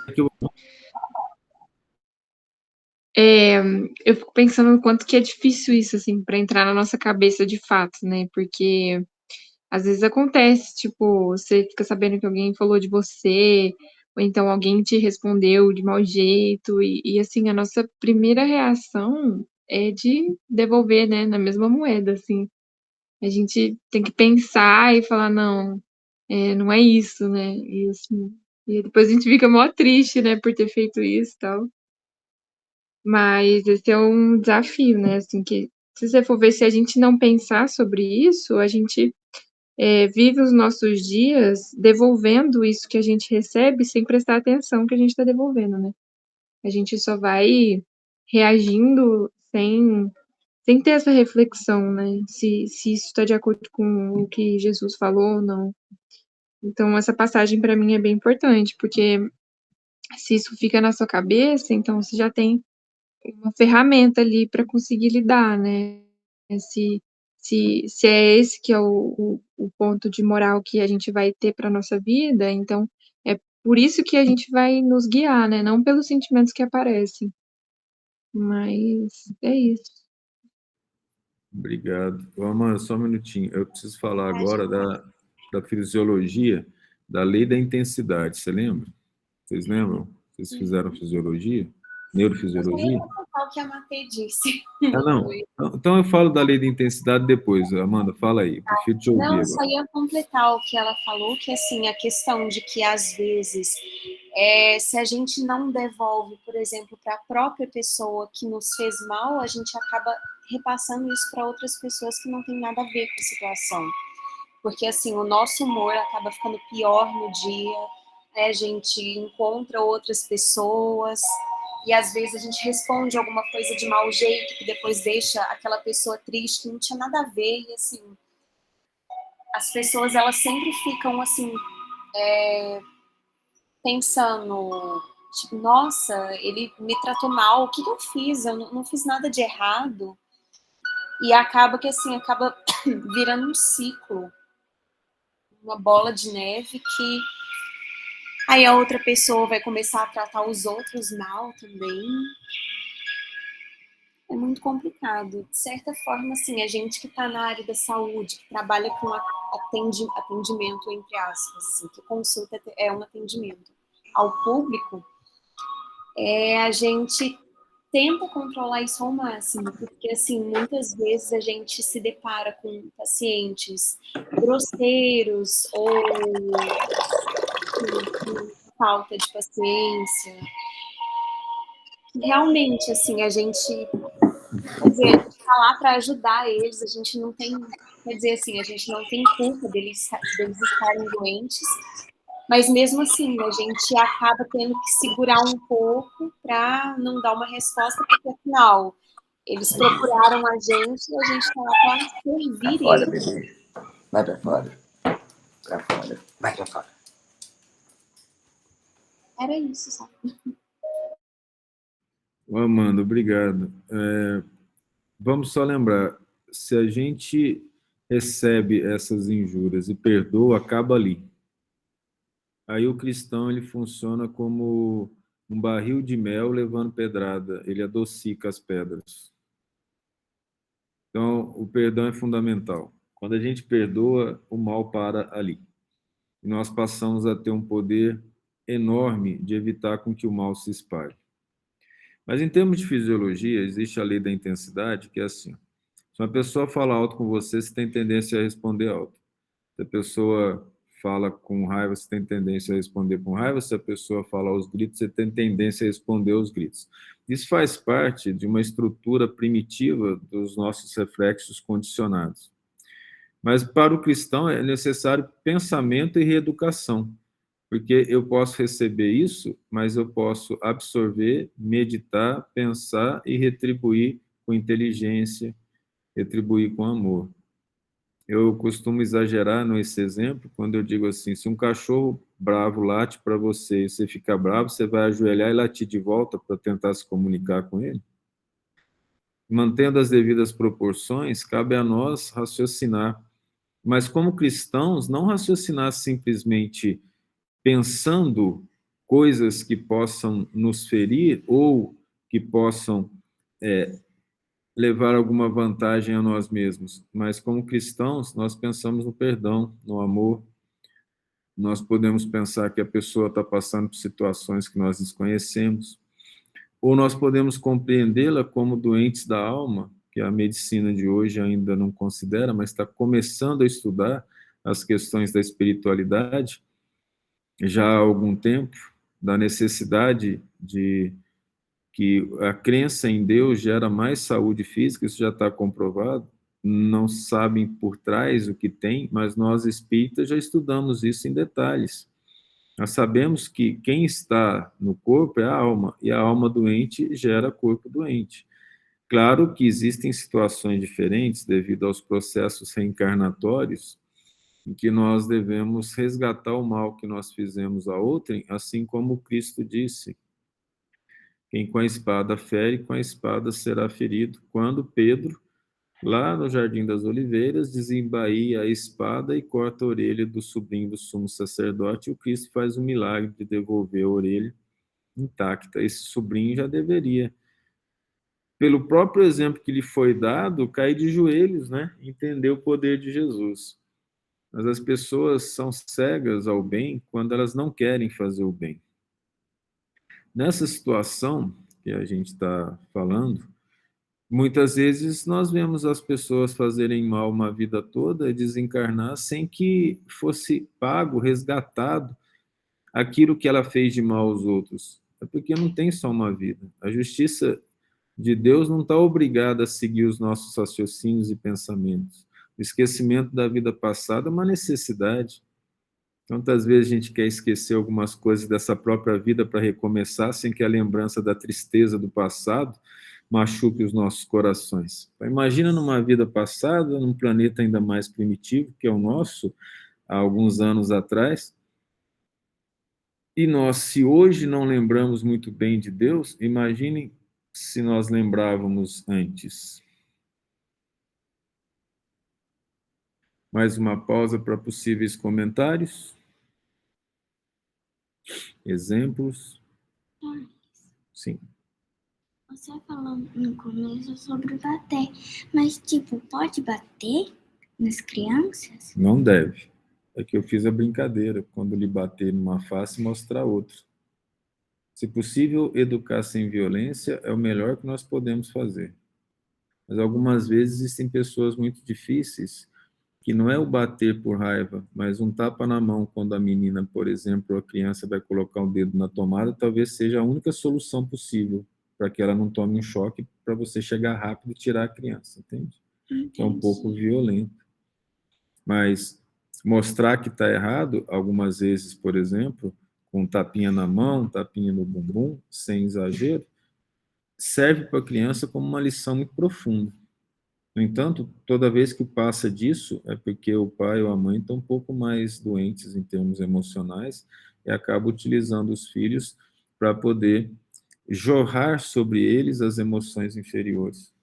Eu fico pensando o quanto que é difícil isso, assim, para entrar na nossa cabeça de fato, né, porque às vezes acontece, tipo, você fica sabendo que alguém falou de você, ou então alguém te respondeu de mau jeito, e assim, a nossa primeira reação é de devolver, né, na mesma moeda, assim. A gente tem que pensar e falar: "Não, não é isso", né, e assim, e depois a gente fica mó triste, né, por ter feito isso e tal. Mas esse é um desafio, né, assim, que se você for ver, se a gente não pensar sobre isso, a gente, vive os nossos dias devolvendo isso que a gente recebe sem prestar atenção que a gente está devolvendo, né. A gente só vai reagindo sem ter essa reflexão, né, se isso está de acordo com o que Jesus falou ou não. Então essa passagem para mim é bem importante, porque se isso fica na sua cabeça, então você já tem uma ferramenta ali para conseguir lidar, né. Se se é esse que é o ponto de moral que a gente vai ter para nossa vida, então por isso que a gente vai nos guiar, né? Não pelos sentimentos que aparecem. Mas é isso. Obrigado. Amanda, só um minutinho. Eu preciso falar agora da fisiologia, da lei da intensidade. Você lembra? Vocês lembram? Vocês fizeram fisiologia? Eu só ia Neurofisiologia? comentar o que a Matê disse. Ah, não. Então eu falo da lei da intensidade depois. Amanda, fala aí. Prefiro te Não, ouvir eu só agora. ia completar o que ela falou, que assim, a questão de que às vezes, se a gente não devolve, por exemplo, para a própria pessoa que nos fez mal, a gente acaba repassando isso para outras pessoas que não tem nada a ver com a situação. Porque assim, o nosso humor acaba ficando pior no dia, né? A gente encontra outras pessoas e às vezes a gente responde alguma coisa de mau jeito que depois deixa aquela pessoa triste, que não tinha nada a ver, e assim, as pessoas elas sempre ficam assim, pensando, tipo, nossa, ele me tratou mal, o que eu fiz? Eu não fiz nada de errado. E acaba que assim, acaba virando um ciclo, uma bola de neve que aí a outra pessoa vai começar a tratar os outros mal também. É muito complicado. De certa forma, assim, a gente que está na área da saúde, que trabalha com atendimento, entre aspas, assim, que consulta é um atendimento ao público, a gente tenta controlar isso ao máximo, porque, assim, muitas vezes a gente se depara com pacientes grosseiros ou com falta de paciência. Realmente, assim, a gente, quer dizer, a gente está lá para ajudar eles, a gente não tem, quer dizer, assim, a gente não tem culpa deles estarem doentes, mas mesmo assim, a gente acaba tendo que segurar um pouco para não dar uma resposta, porque afinal, eles procuraram a gente e a gente está lá para servir Fora, eles. bebê. Vai pra fora. Pra fora. Vai pra fora. Era isso, sabe? Amanda, obrigado. Vamos só lembrar, se a gente recebe essas injúrias e perdoa, acaba ali. Aí o cristão ele funciona como um barril de mel levando pedrada, ele adocica as pedras. Então, o perdão é fundamental. Quando a gente perdoa, o mal para ali. E nós passamos a ter um poder enorme de evitar com que o mal se espalhe. Mas em termos de fisiologia, existe a lei da intensidade, que é assim: se uma pessoa fala alto com você, você tem tendência a responder alto. Se a pessoa fala com raiva, você tem tendência a responder com raiva. Se a pessoa fala aos gritos, você tem tendência a responder aos gritos. Isso faz parte de uma estrutura primitiva dos nossos reflexos condicionados. Mas para o cristão é necessário pensamento e reeducação, porque eu posso receber isso, mas eu posso absorver, meditar, pensar e retribuir com inteligência, retribuir com amor. Eu costumo exagerar nesse exemplo quando eu digo assim: se um cachorro bravo late para você e você fica bravo, você vai ajoelhar e latir de volta para tentar se comunicar com ele? Mantendo as devidas proporções, cabe a nós raciocinar. Mas como cristãos, não raciocinar simplesmente pensando coisas que possam nos ferir ou que possam levar alguma vantagem a nós mesmos. Mas como cristãos, nós pensamos no perdão, no amor. Nós podemos pensar que a pessoa está passando por situações que nós desconhecemos, ou nós podemos compreendê-la como doentes da alma, que a medicina de hoje ainda não considera, mas está começando a estudar as questões da espiritualidade já há algum tempo, da necessidade de que a crença em Deus gera mais saúde física, isso já está comprovado. Não sabem por trás o que tem, mas nós espíritas já estudamos isso em detalhes. Nós sabemos que quem está no corpo é a alma, e a alma doente gera corpo doente. Claro que existem situações diferentes devido aos processos reencarnatórios, em que nós devemos resgatar o mal que nós fizemos a outrem, assim como Cristo disse: quem com a espada fere, com a espada será ferido. Quando Pedro Lá no Jardim das Oliveiras, desembaía a espada e corta a orelha do sobrinho do sumo sacerdote, e o Cristo faz o milagre de devolver a orelha intacta. Esse sobrinho já deveria, pelo próprio exemplo que lhe foi dado, cair de joelhos, né? Entender o poder de Jesus. Mas as pessoas são cegas ao bem quando elas não querem fazer o bem. Nessa situação que a gente está falando, muitas vezes nós vemos as pessoas fazerem mal uma vida toda e desencarnar sem que fosse pago, resgatado aquilo que ela fez de mal aos outros. É porque não tem só uma vida. A justiça de Deus não está obrigada a seguir os nossos raciocínios e pensamentos. O esquecimento da vida passada é uma necessidade. Tantas vezes a gente quer esquecer algumas coisas dessa própria vida para recomeçar, sem que a lembrança da tristeza do passado machuque os nossos corações. Então, imagina numa vida passada, num planeta ainda mais primitivo, que é o nosso, há alguns anos atrás, e nós, se hoje não lembramos muito bem de Deus, imaginem se nós lembrávamos antes. Mais uma pausa para possíveis comentários. Exemplos? Sim. Você falou no começo sobre bater, mas tipo, pode bater nas crianças? Não deve. É que eu fiz a brincadeira, quando lhe bater numa face, mostrar outra. Se possível, educar sem violência é o melhor que nós podemos fazer. Mas algumas vezes existem pessoas muito difíceis que não é o bater por raiva, mas um tapa na mão quando a menina, por exemplo, a criança vai colocar o dedo na tomada, talvez seja a única solução possível para que ela não tome um choque, para você chegar rápido e tirar a criança, entende? É um pouco violento. Mas mostrar que está errado, algumas vezes, por exemplo, com um tapinha na mão, um tapinha no bumbum, sem exagero, serve para a criança como uma lição muito profunda. No entanto, toda vez que passa disso, é porque o pai ou a mãe estão um pouco mais doentes em termos emocionais e acaba utilizando os filhos para poder jorrar sobre eles as emoções inferiores.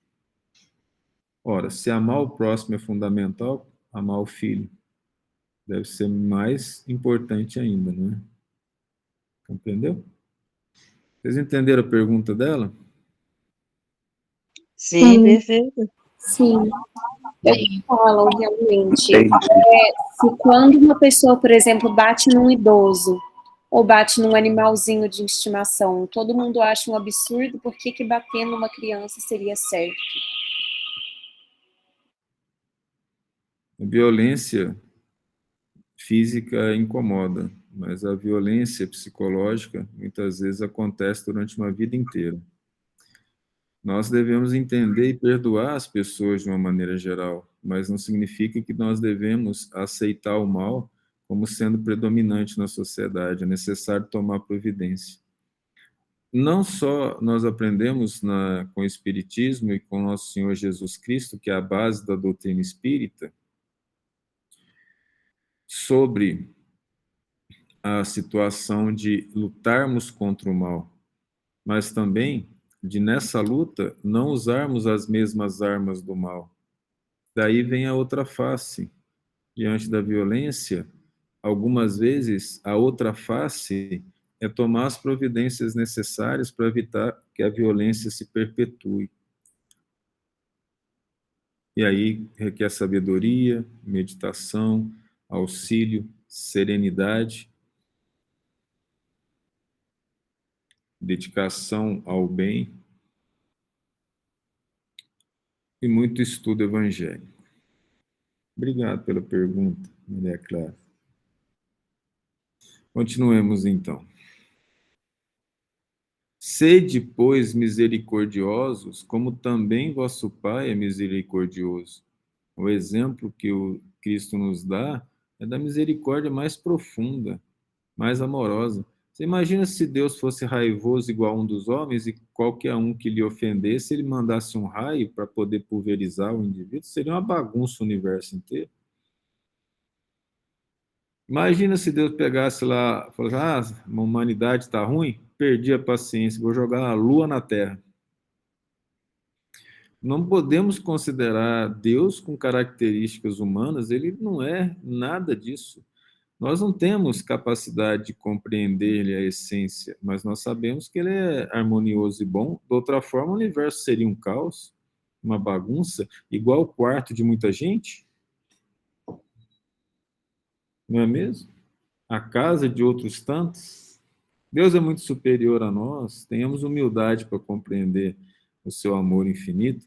Ora, se amar o próximo é fundamental, amar o filho deve ser mais importante ainda, não é? Entendeu? Vocês entenderam a pergunta dela? Sim, perfeito. Sim, eu falo realmente. Entendi. Se quando uma pessoa, por exemplo, bate num idoso ou bate num animalzinho de estimação, todo mundo acha um absurdo, por que bater numa criança seria certo? A violência física incomoda, mas a violência psicológica muitas vezes acontece durante uma vida inteira. Nós devemos entender e perdoar as pessoas de uma maneira geral, mas não significa que nós devemos aceitar o mal como sendo predominante na sociedade. É necessário tomar providência. Não só nós aprendemos com o Espiritismo e com nosso Senhor Jesus Cristo, que é a base da doutrina espírita, sobre a situação de lutarmos contra o mal, mas também de, nessa luta, não usarmos as mesmas armas do mal. Daí vem a outra face. Diante da violência, algumas vezes, a outra face é tomar as providências necessárias para evitar que a violência se perpetue. E aí requer sabedoria, meditação, auxílio, serenidade, dedicação ao bem e muito estudo evangélico. Obrigado pela pergunta, Maria Clara. Continuemos, então. Sede, pois, misericordiosos, como também vosso Pai é misericordioso. O exemplo que o Cristo nos dá é da misericórdia mais profunda, mais amorosa. Você imagina se Deus fosse raivoso igual a um dos homens e qualquer um que lhe ofendesse, ele mandasse um raio para poder pulverizar o indivíduo? Seria uma bagunça o universo inteiro. Imagina se Deus pegasse lá, falasse, a humanidade está ruim, perdi a paciência, vou jogar a lua na terra. Não podemos considerar Deus com características humanas, ele não é nada disso. Nós não temos capacidade de compreender-lhe a essência, mas nós sabemos que ele é harmonioso e bom. De outra forma, o universo seria um caos, uma bagunça, igual o quarto de muita gente, não é mesmo? A casa de outros tantos. Deus é muito superior a nós, tenhamos humildade para compreender o seu amor infinito,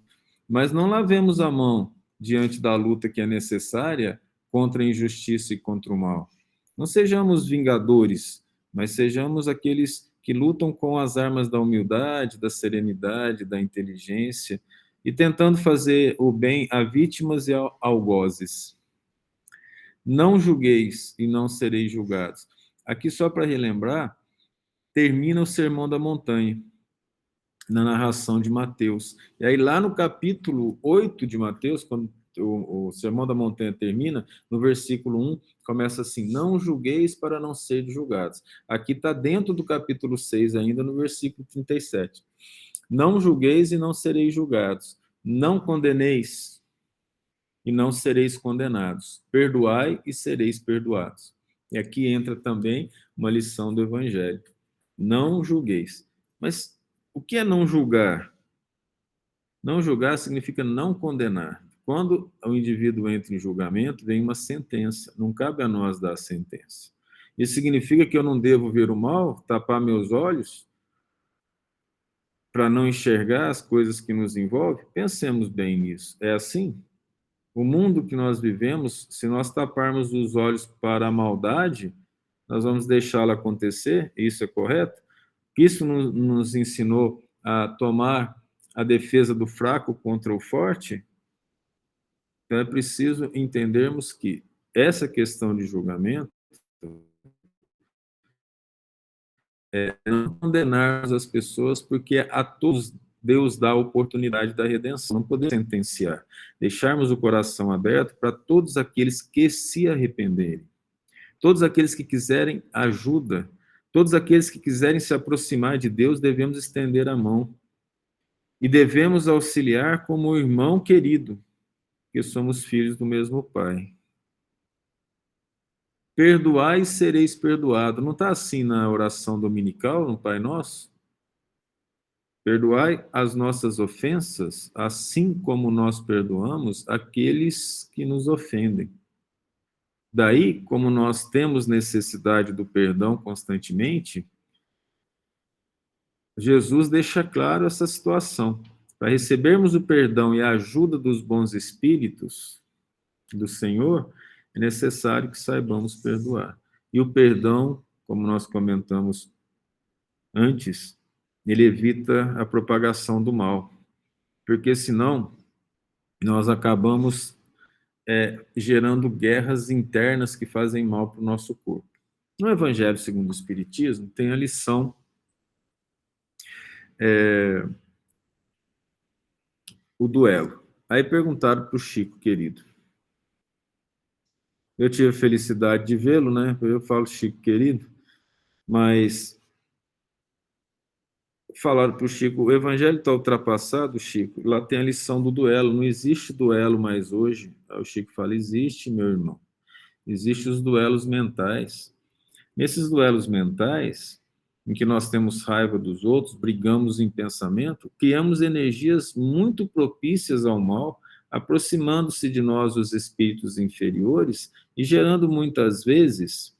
mas não lavemos a mão diante da luta que é necessária contra a injustiça e contra o mal. Não sejamos vingadores, mas sejamos aqueles que lutam com as armas da humildade, da serenidade, da inteligência e tentando fazer o bem a vítimas e algozes. Não julgueis e não sereis julgados. Aqui, só para relembrar, termina o Sermão da Montanha, na narração de Mateus. E aí, lá no capítulo 8 de Mateus, quando o Sermão da Montanha termina, no versículo 1, começa assim: não julgueis para não serdes julgados. Aqui está dentro do capítulo 6, ainda no versículo 37. Não julgueis e não sereis julgados. Não condeneis e não sereis condenados. Perdoai e sereis perdoados. E aqui entra também uma lição do Evangelho. Não julgueis. Mas o que é não julgar? Não julgar significa não condenar. Quando o indivíduo entra em julgamento, vem uma sentença. Não cabe a nós dar a sentença. Isso significa que eu não devo ver o mal, tapar meus olhos, para não enxergar as coisas que nos envolvem? Pensemos bem nisso. É assim? O mundo que nós vivemos, se nós taparmos os olhos para a maldade, nós vamos deixá-la acontecer? Isso é correto? Isso nos ensinou a tomar a defesa do fraco contra o forte? Então é preciso entendermos que essa questão de julgamento é não condenarmos as pessoas, porque a todos Deus dá a oportunidade da redenção. Não podemos sentenciar. Deixarmos o coração aberto para todos aqueles que se arrependerem. Todos aqueles que quiserem ajuda, todos aqueles que quiserem se aproximar de Deus, devemos estender a mão. E devemos auxiliar como irmão querido, que somos filhos do mesmo Pai. Perdoai e sereis perdoados. Não está assim na oração dominical, no Pai Nosso? Perdoai as nossas ofensas, assim como nós perdoamos aqueles que nos ofendem. Daí, como nós temos necessidade do perdão constantemente, Jesus deixa claro essa situação. Para recebermos o perdão e a ajuda dos bons espíritos do Senhor, é necessário que saibamos perdoar. E o perdão, como nós comentamos antes, ele evita a propagação do mal. Porque senão, nós acabamos gerando guerras internas que fazem mal para o nosso corpo. No Evangelho segundo o Espiritismo, tem a lição o duelo. Aí perguntaram para o Chico, querido. Eu tive a felicidade de vê-lo, né? Eu falo Chico, querido, mas falaram para o Chico, o Evangelho está ultrapassado, Chico, lá tem a lição do duelo, não existe duelo mais hoje. Aí o Chico fala, existe, meu irmão. Existem os duelos mentais. Nesses duelos mentais, em que nós temos raiva dos outros, brigamos em pensamento, criamos energias muito propícias ao mal, aproximando-se de nós os espíritos inferiores e gerando muitas vezes,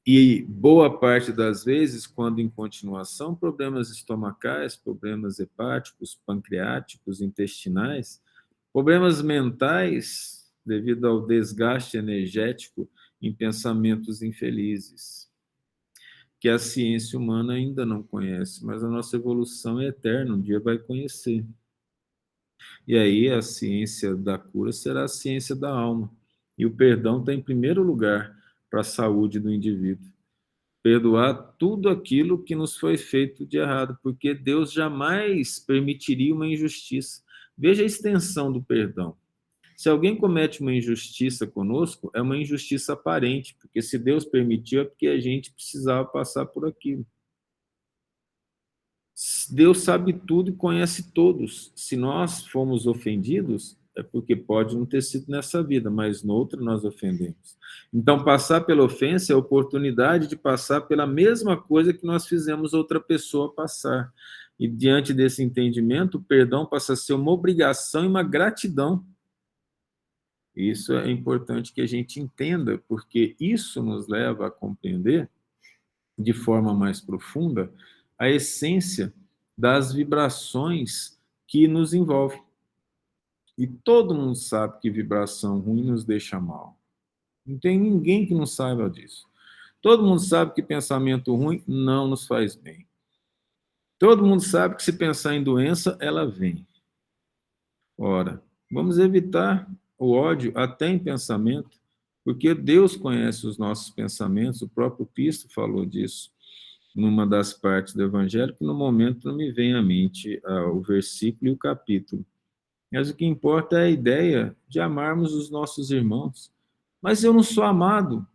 e boa parte das vezes, quando em continuação, problemas estomacais, problemas hepáticos, pancreáticos, intestinais, problemas mentais devido ao desgaste energético em pensamentos infelizes, que a ciência humana ainda não conhece, mas a nossa evolução é eterna, um dia vai conhecer. E aí a ciência da cura será a ciência da alma. E o perdão está em primeiro lugar para a saúde do indivíduo. Perdoar tudo aquilo que nos foi feito de errado, porque Deus jamais permitiria uma injustiça. Veja a extensão do perdão. Se alguém comete uma injustiça conosco, é uma injustiça aparente, porque se Deus permitiu, é porque a gente precisava passar por aquilo. Deus sabe tudo e conhece todos. Se nós fomos ofendidos, é porque pode não ter sido nessa vida, mas noutra nós ofendemos. Então, passar pela ofensa é a oportunidade de passar pela mesma coisa que nós fizemos outra pessoa passar. E diante desse entendimento, o perdão passa a ser uma obrigação e uma gratidão. Isso é importante que a gente entenda, porque isso nos leva a compreender, de forma mais profunda, a essência das vibrações que nos envolvem. E todo mundo sabe que vibração ruim nos deixa mal. Não tem ninguém que não saiba disso. Todo mundo sabe que pensamento ruim não nos faz bem. Todo mundo sabe que se pensar em doença, ela vem. Ora, vamos evitar o ódio até em pensamento, porque Deus conhece os nossos pensamentos, o próprio Cristo falou disso numa das partes do Evangelho, que no momento não me vem à mente o versículo e o capítulo. Mas o que importa é a ideia de amarmos os nossos irmãos. Mas eu não sou amado.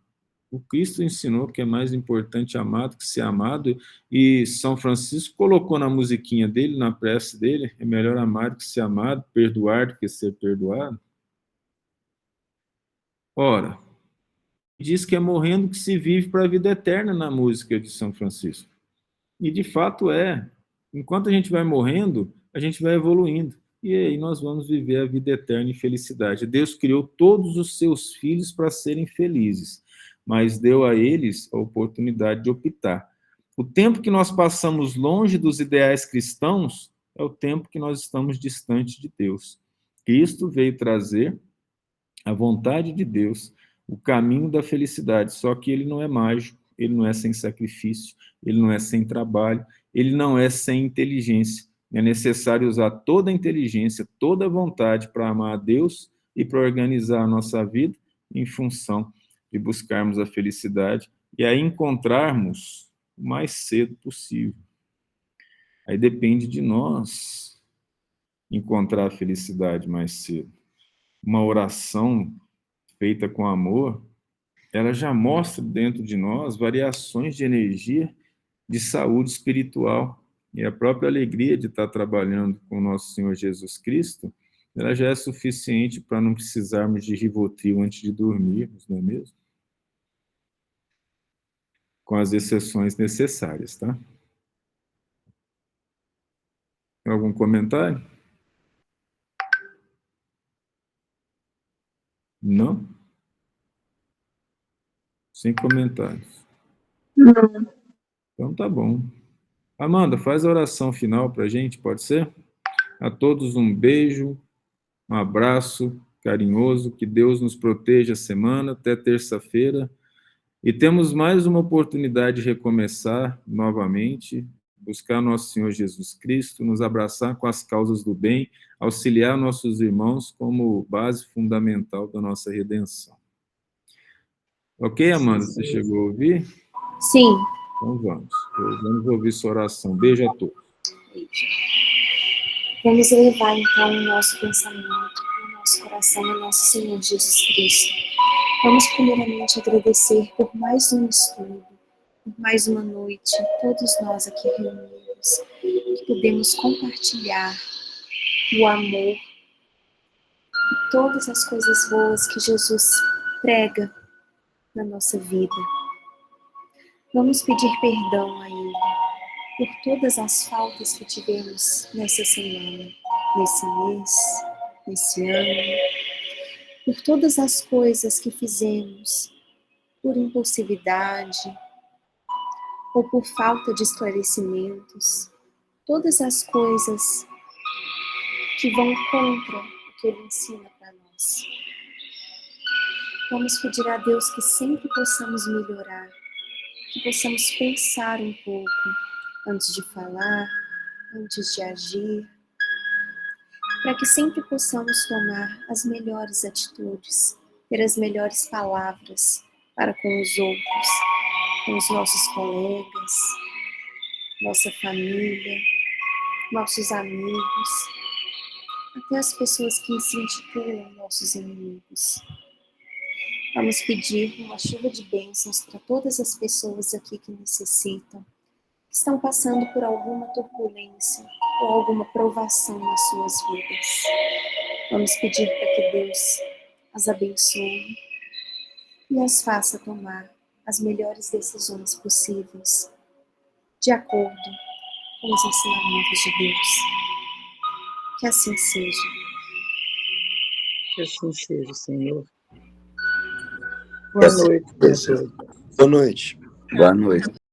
O Cristo ensinou que é mais importante amar do que ser amado, e São Francisco colocou na musiquinha dele, na prece dele, é melhor amar do que ser amado, perdoar do que ser perdoado. Ora, diz que é morrendo que se vive para a vida eterna na música de São Francisco. E de fato é. Enquanto a gente vai morrendo, a gente vai evoluindo. E aí nós vamos viver a vida eterna em felicidade. Deus criou todos os seus filhos para serem felizes, mas deu a eles a oportunidade de optar. O tempo que nós passamos longe dos ideais cristãos é o tempo que nós estamos distante de Deus. Cristo veio trazer a vontade de Deus, o caminho da felicidade, só que ele não é mágico, ele não é sem sacrifício, ele não é sem trabalho, ele não é sem inteligência. É necessário usar toda a inteligência, toda a vontade para amar a Deus e para organizar a nossa vida em função de buscarmos a felicidade e a encontrarmos o mais cedo possível. Aí depende de nós encontrar a felicidade mais cedo. Uma oração feita com amor, ela já mostra dentro de nós variações de energia, de saúde espiritual. E a própria alegria de estar trabalhando com o nosso Senhor Jesus Cristo, ela já é suficiente para não precisarmos de Rivotril antes de dormirmos, não é mesmo? Com as exceções necessárias, tá? Tem algum comentário? Não? Sem comentários. Não. Então tá bom. Amanda, faz a oração final para a gente, pode ser? A todos um beijo, um abraço carinhoso, que Deus nos proteja a semana, até terça-feira. E temos mais uma oportunidade de recomeçar novamente, buscar nosso Senhor Jesus Cristo, nos abraçar com as causas do bem, auxiliar nossos irmãos como base fundamental da nossa redenção. Ok, Amanda? Você chegou a ouvir? Sim. Então vamos ouvir sua oração. Beijo a todos. Vamos elevar então o nosso pensamento, o nosso coração ao nosso Senhor Jesus Cristo. Vamos primeiramente agradecer por mais um estudo, por mais uma noite, todos nós aqui reunidos, que podemos compartilhar o amor e todas as coisas boas que Jesus prega na nossa vida. Vamos pedir perdão a Ele por todas as faltas que tivemos nessa semana, nesse mês, nesse ano, por todas as coisas que fizemos por impulsividade ou por falta de esclarecimentos, todas as coisas que vão contra o que Ele ensina para nós. Vamos pedir a Deus que sempre possamos melhorar, que possamos pensar um pouco antes de falar, antes de agir, para que sempre possamos tomar as melhores atitudes, ter as melhores palavras para com os outros, com os nossos colegas, nossa família, nossos amigos, até as pessoas que se intitulam nossos inimigos. Vamos pedir uma chuva de bênçãos para todas as pessoas aqui que necessitam, que estão passando por alguma turbulência ou alguma provação nas suas vidas. Vamos pedir para que Deus as abençoe e as faça tomar as melhores decisões possíveis, de acordo com os ensinamentos de Deus. Que assim seja. Que assim seja, Senhor. Boa noite. Boa noite. Boa noite.